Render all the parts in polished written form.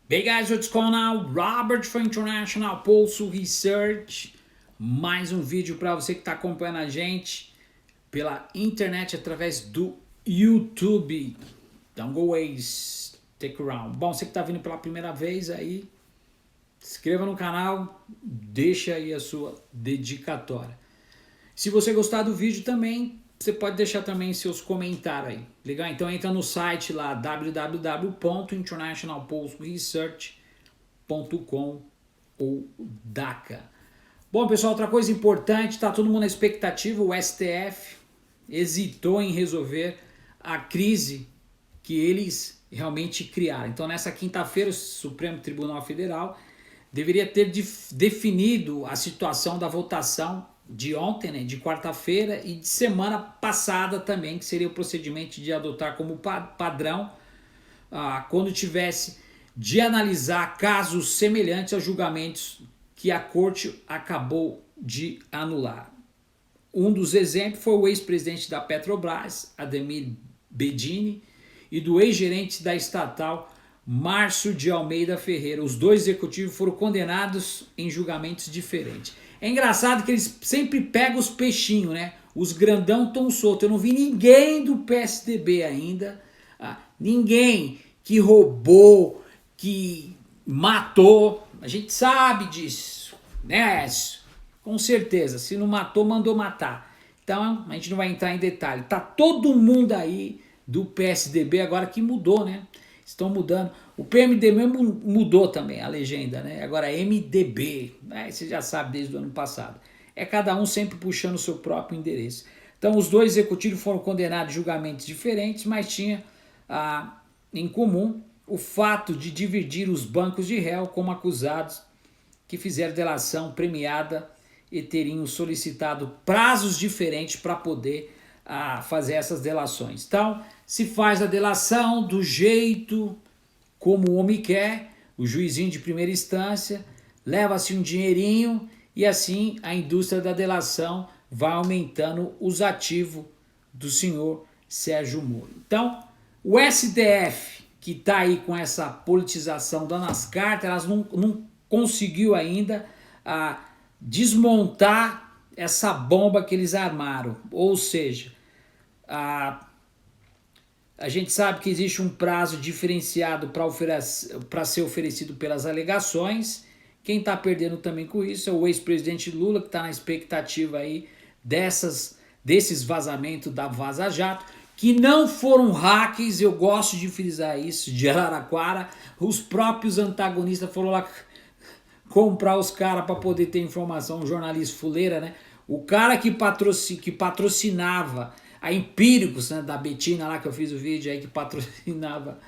Hey guys, what's going on? Robert from International Pulse Research. Mais um vídeo para você que está acompanhando a gente pela internet através do YouTube. Don't go away, stick around. Bom, você que está vindo pela primeira vez aí, se inscreva no canal, deixa aí a sua dedicatória. Se você gostar do vídeo também, você pode deixar também seus comentários aí. Legal? Então entra no site lá www.internationalpulseresearch.com ou DACA. Bom, pessoal, outra coisa importante, tá todo mundo na expectativa, o STF hesitou em resolver a crise que eles realmente criaram. Então, nessa quinta-feira, o Supremo Tribunal Federal deveria ter definido a situação da votação de ontem, né, de quarta-feira e de semana passada também, que seria o procedimento de adotar como padrão quando tivesse de analisar casos semelhantes aos julgamentos que a corte acabou de anular. Um dos exemplos foi o ex-presidente da Petrobras, Ademir Bedini, e do ex-gerente da estatal, Márcio de Almeida Ferreira. Os dois executivos foram condenados em julgamentos diferentes. É engraçado que eles sempre pegam os peixinhos, né? Os grandão estão soltos. Eu não vi ninguém do PSDB ainda, ninguém que roubou, que matou. A gente sabe disso, né? Com certeza. Se não matou, mandou matar. Então a gente não vai entrar em detalhe. Tá todo mundo aí do PSDB agora que mudou, né? Estão mudando. O PMDB mudou também a legenda, né? Agora é MDB, né? Você já sabe desde o ano passado. É cada um sempre puxando o seu próprio endereço. Então os dois executivos foram condenados em julgamentos diferentes, mas tinha em comum o fato de dividir os bancos de réu como acusados que fizeram delação premiada e teriam solicitado prazos diferentes para poder fazer essas delações. Então, se faz a delação do jeito como o homem quer, o juizinho de primeira instância, leva-se um dinheirinho e assim a indústria da delação vai aumentando os ativos do senhor Sérgio Moro. Então, o STF, que está aí com essa politização dando as cartas, elas não conseguiu ainda desmontar essa bomba que eles armaram. Ou seja, a gente sabe que existe um prazo diferenciado para ser oferecido pelas alegações. Quem está perdendo também com isso é o ex-presidente Lula, que está na expectativa aí desses vazamentos da Vaza Jato, que não foram hackers, eu gosto de frisar isso, de Araraquara. Os próprios antagonistas foram lá comprar os caras para poder ter informação, um jornalista fuleira, né? O cara que patrocinava a Empíricos, né, da Betina lá, que eu fiz o vídeo aí, que patrocinava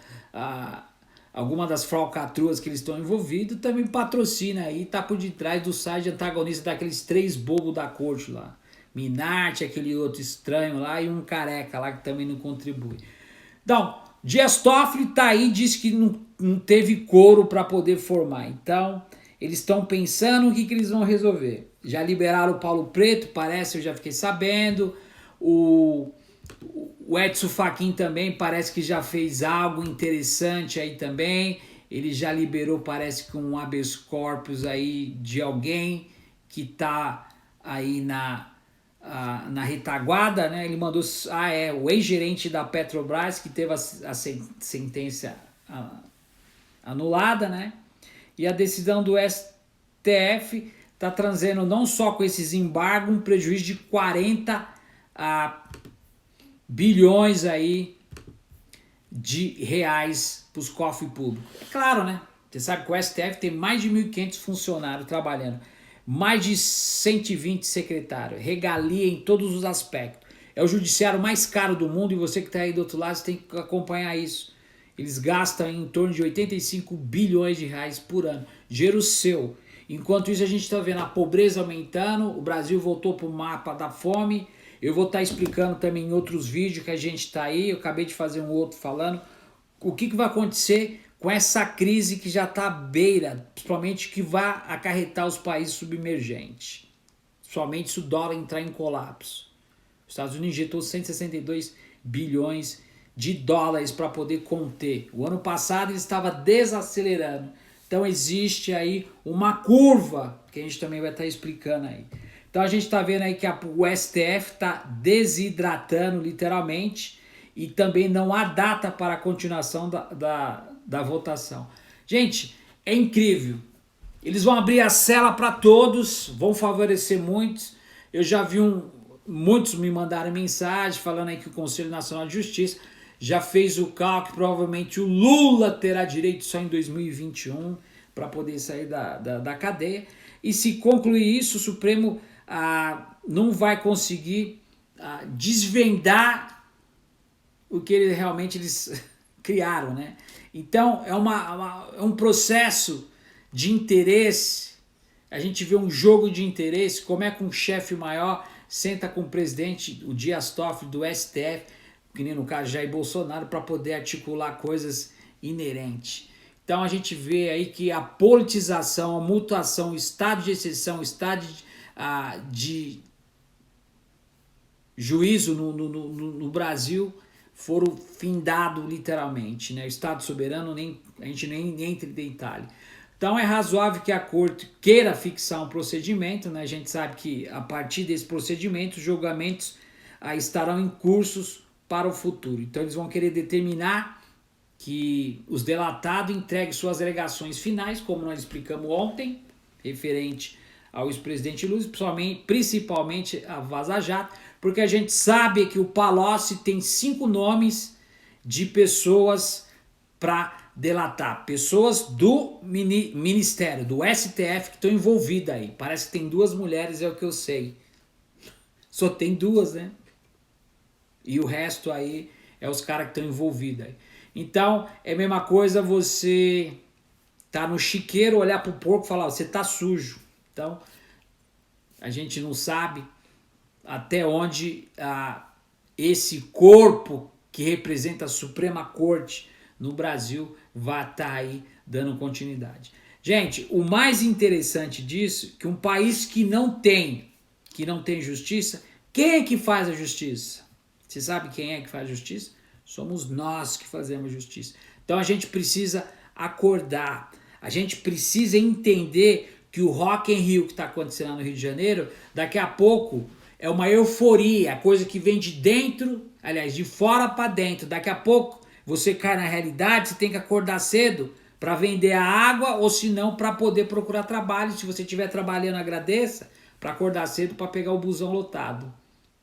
alguma das falcatruas que eles estão envolvidos, também patrocina aí, tá por detrás do site antagonista daqueles três bobos da corte lá. Minarte, aquele outro estranho lá, e um careca lá que também não contribui. Então, Dias Toffoli tá aí, disse que não teve couro para poder formar. Então, eles estão pensando o que eles vão resolver. Já liberaram o Paulo Preto, parece, eu já fiquei sabendo. O Edson Fachin também parece que já fez algo interessante aí também. Ele já liberou, parece que um habeas corpus aí de alguém que tá aí na retaguarda, né? Ele mandou, o ex-gerente da Petrobras que teve a sentença anulada, né? E a decisão do STF está trazendo não só com esses embargos um prejuízo de 40 bilhões aí de reais para os cofres públicos. É claro, né? Você sabe que o STF tem mais de 1.500 funcionários trabalhando, mais de 120 secretários, regalia em todos os aspectos. É o judiciário mais caro do mundo e você que está aí do outro lado, você tem que acompanhar isso. Eles gastam em torno de 85 bilhões de reais por ano. Dinheiro seu. Enquanto isso, a gente está vendo a pobreza aumentando, o Brasil voltou para o mapa da fome. Eu vou estar explicando também em outros vídeos que a gente está aí. Eu acabei de fazer um outro falando o que vai acontecer com essa crise que já está à beira, principalmente que vai acarretar os países submergentes. Somente se o dólar entrar em colapso. Os Estados Unidos injetou 162 bilhões de dólares para poder conter. O ano passado ele estava desacelerando. Então existe aí uma curva que a gente também vai estar explicando aí. Então a gente está vendo aí que o STF está desidratando literalmente e também não há data para a continuação da votação. Gente, é incrível. Eles vão abrir a cela para todos, vão favorecer muitos. Eu já vi muitos me mandaram mensagem falando aí que o Conselho Nacional de Justiça já fez o cálculo, provavelmente o Lula terá direito só em 2021 para poder sair da cadeia. E se concluir isso, o Supremo não vai conseguir desvendar o que realmente eles criaram, né? Então é um processo de interesse. A gente vê um jogo de interesse, como é que um chefe maior senta com o presidente, o Dias Toffoli do STF, que nem no caso Jair Bolsonaro, para poder articular coisas inerentes. Então a gente vê aí que a politização, a mutação, o estado de exceção, o estado de juízo no Brasil foram findados literalmente, né? O Estado soberano, a gente nem entra em detalhe. Então é razoável que a corte queira fixar um procedimento, né? A gente sabe que a partir desse procedimento, os julgamentos estarão em cursos para o futuro. Então eles vão querer determinar que os delatados entreguem suas alegações finais, como nós explicamos ontem, referente ao ex-presidente Lula, principalmente a Vaza Jato, porque a gente sabe que o Palocci tem 5 nomes de pessoas para delatar, pessoas do Ministério, do STF que estão envolvidas aí. Parece que tem 2 mulheres, é o que eu sei. Só tem 2, né? E o resto aí é os caras que estão envolvidos aí. Então, é a mesma coisa você tá no chiqueiro, olhar pro porco e falar, você tá sujo. Então, a gente não sabe até onde esse corpo que representa a Suprema Corte no Brasil vai estar aí dando continuidade. Gente, o mais interessante disso é que um país que não tem justiça, quem é que faz a justiça? Você sabe quem é que faz a justiça? Somos nós que fazemos justiça. Então a gente precisa acordar, a gente precisa entender que o Rock in Rio que está acontecendo lá no Rio de Janeiro, daqui a pouco é uma euforia, a coisa que vem de dentro, aliás, de fora para dentro. Daqui a pouco você cai na realidade, você tem que acordar cedo para vender a água ou se não para poder procurar trabalho. Se você estiver trabalhando, agradeça, para acordar cedo para pegar o busão lotado.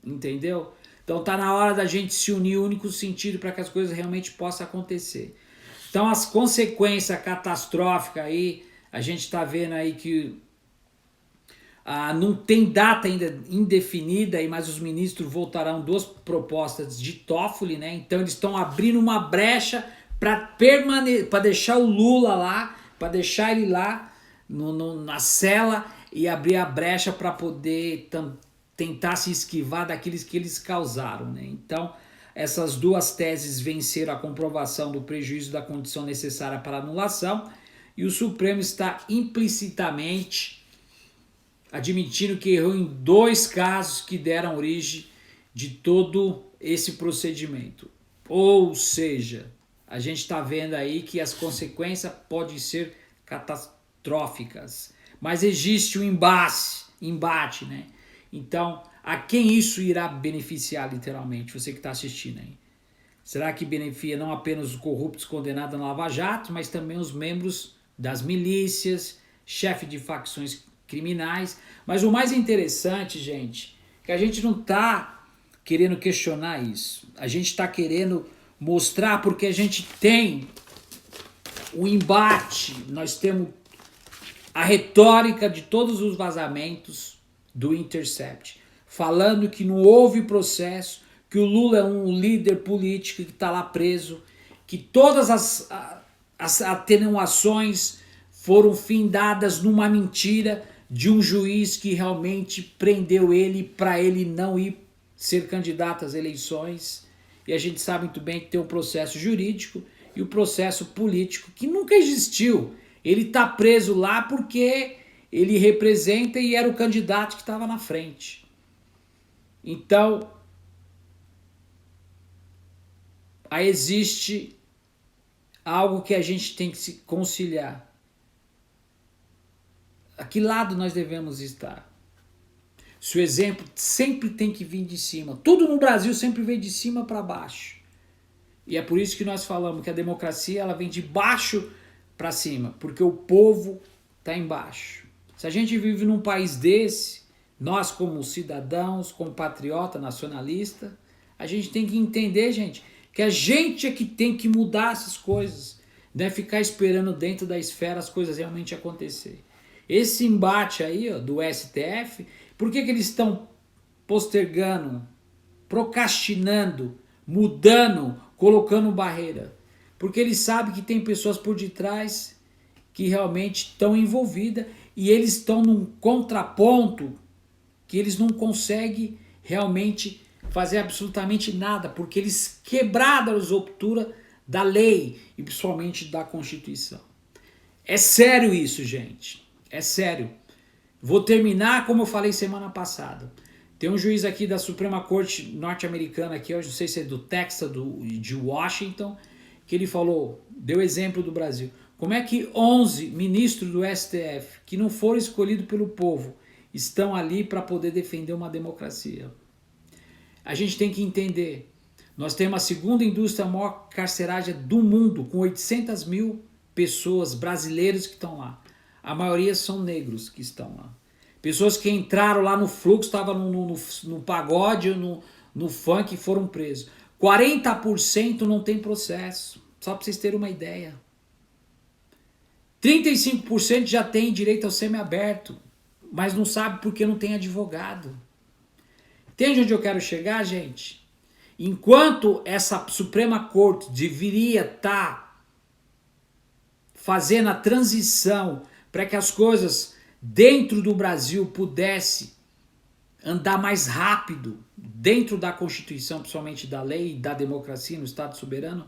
Entendeu? Então tá na hora da gente se unir, o único sentido para que as coisas realmente possam acontecer. Então as consequências catastróficas aí, a gente está vendo aí que não tem data ainda indefinida, mas os ministros voltarão 2 propostas de Toffoli, né? Então eles estão abrindo uma brecha para deixar o Lula lá, para deixar ele lá na cela e abrir a brecha para poder tentar se esquivar daqueles que eles causaram, né? Então essas 2 teses venceram a comprovação do prejuízo da condição necessária para anulação e o Supremo está implicitamente admitindo que errou em 2 casos que deram origem de todo esse procedimento. Ou seja, a gente está vendo aí que as consequências podem ser catastróficas. Mas existe um embate, né? Então, a quem isso irá beneficiar literalmente? Você que está assistindo aí. Será que beneficia não apenas os corruptos condenados na Lava Jato, mas também os membros das milícias, chefes de facções criminais? Mas o mais interessante, gente, é que a gente não está querendo questionar isso. A gente está querendo mostrar porque a gente tem o embate, nós temos a retórica de todos os vazamentos do Intercept, falando que não houve processo, que o Lula é um líder político que está lá preso, que todas as atenuações foram findadas numa mentira de um juiz que realmente prendeu ele para ele não ir ser candidato às eleições. E a gente sabe muito bem que tem um processo jurídico e o processo político que nunca existiu. Ele está preso lá porque ele representa e era o candidato que estava na frente. Então, aí existe algo que a gente tem que se conciliar. A que lado nós devemos estar? Se o exemplo sempre tem que vir de cima. Tudo no Brasil sempre vem de cima para baixo. E é por isso que nós falamos que a democracia ela vem de baixo para cima, porque o povo está embaixo. Se a gente vive num país desse, nós como cidadãos, como patriota, nacionalista, a gente tem que entender, gente, que a gente é que tem que mudar essas coisas, não é ficar esperando dentro da esfera as coisas realmente acontecerem. Esse embate aí ó, do STF, por que eles estão postergando, procrastinando, mudando, colocando barreira? Porque eles sabem que tem pessoas por detrás que realmente estão envolvidas e eles estão num contraponto que eles não conseguem realmente fazer absolutamente nada, porque eles quebraram a ruptura da lei e principalmente da Constituição. É sério isso, gente. É sério. Vou terminar como eu falei semana passada. Tem um juiz aqui da Suprema Corte norte-americana, aqui, eu não sei se é do Texas, de Washington, que ele falou, deu exemplo do Brasil. Como é que 11 ministros do STF, que não foram escolhidos pelo povo, estão ali para poder defender uma democracia? A gente tem que entender, nós temos a segunda indústria maior carcerária do mundo, com 800 mil pessoas brasileiras que estão lá. A maioria são negros que estão lá. Pessoas que entraram lá no fluxo, estavam no pagode, no funk e foram presos. 40% não tem processo, só para vocês terem uma ideia. 35% já tem direito ao semiaberto, mas não sabe porque não tem advogado. Entende onde eu quero chegar, gente? Enquanto essa Suprema Corte deveria estar fazendo a transição para que as coisas dentro do Brasil pudesse andar mais rápido dentro da Constituição, principalmente da lei e da democracia no Estado soberano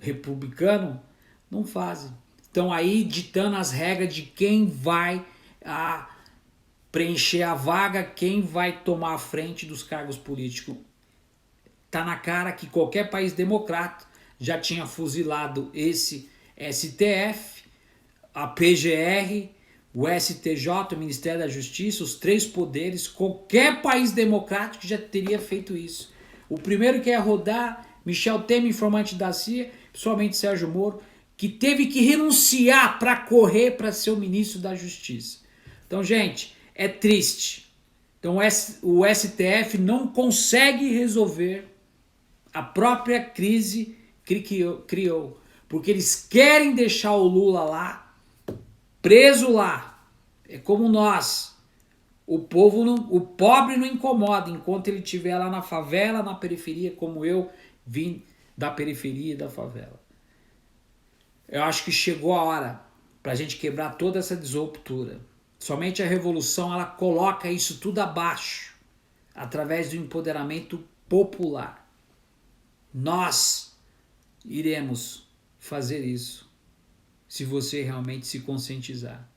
republicano, não fazem. Estão aí ditando as regras de quem vai preencher a vaga, quem vai tomar a frente dos cargos políticos. Tá na cara que qualquer país democrata já tinha fuzilado esse STF, a PGR, o STJ, o Ministério da Justiça, os três poderes, qualquer país democrático já teria feito isso. O primeiro que ia rodar, Michel Temer, informante da CIA, principalmente Sérgio Moro, que teve que renunciar para correr para ser o ministro da Justiça. Então, gente, é triste. Então, o STF não consegue resolver a própria crise que criou, porque eles querem deixar o Lula lá, preso lá. É como nós. O pobre não incomoda enquanto ele estiver lá na favela, na periferia, como eu vim da periferia e da favela. Eu acho que chegou a hora para a gente quebrar toda essa desruptura. Somente a revolução ela coloca isso tudo abaixo, através do empoderamento popular. Nós iremos fazer isso, se você realmente se conscientizar.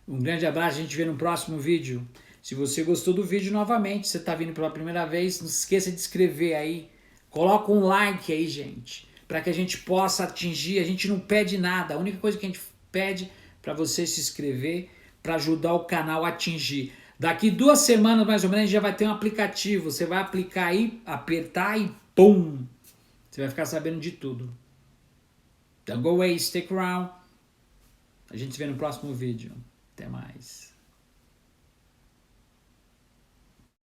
Um grande abraço, a gente vê no próximo vídeo. Se você gostou do vídeo novamente, você está vindo pela primeira vez, não se esqueça de inscrever aí. Coloca um like aí, gente, para que a gente possa atingir. A gente não pede nada, a única coisa que a gente pede para você se inscrever, para ajudar o canal a atingir. Daqui 2 semanas, mais ou menos, a gente já vai ter um aplicativo. Você vai aplicar aí, apertar e pum! Você vai ficar sabendo de tudo. Don't go away, stick around. A gente se vê no próximo vídeo. Até mais.